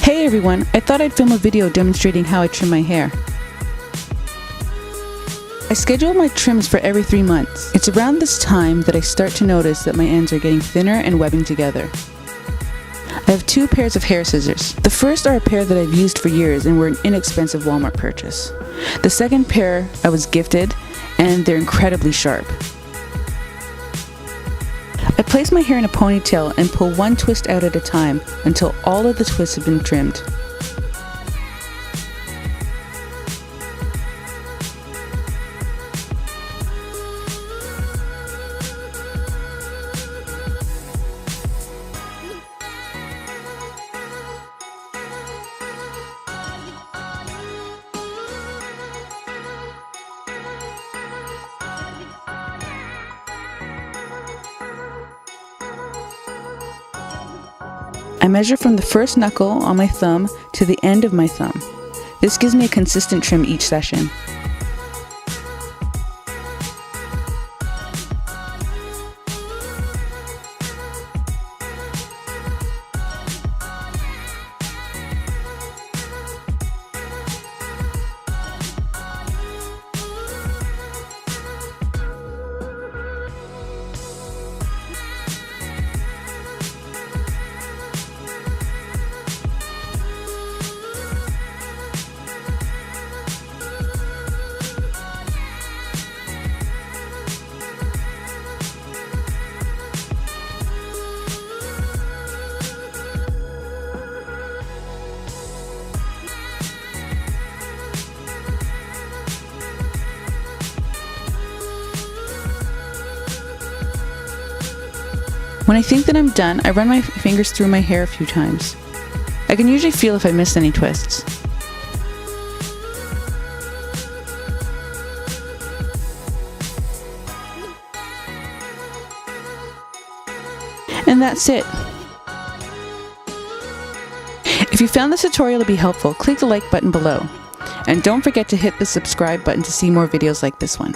Hey everyone, I thought I'd film a video demonstrating how I trim my hair. I schedule my trims for every 3 months. It's around this time that I start to notice that my ends are getting thinner and webbing together. I have 2 pairs of hair scissors. The first are a pair that I've used for years and were an inexpensive Walmart purchase. The second pair I was gifted, and they're incredibly sharp. I place my hair in a ponytail and pull one twist out at a time until all of the twists have been trimmed. I measure from the first knuckle on my thumb to the end of my thumb. This gives me a consistent trim each session. When I think that I'm done, I run my fingers through my hair a few times. I can usually feel if I missed any twists. And that's it. If you found this tutorial to be helpful, click the like button below. And don't forget to hit the subscribe button to see more videos like this one.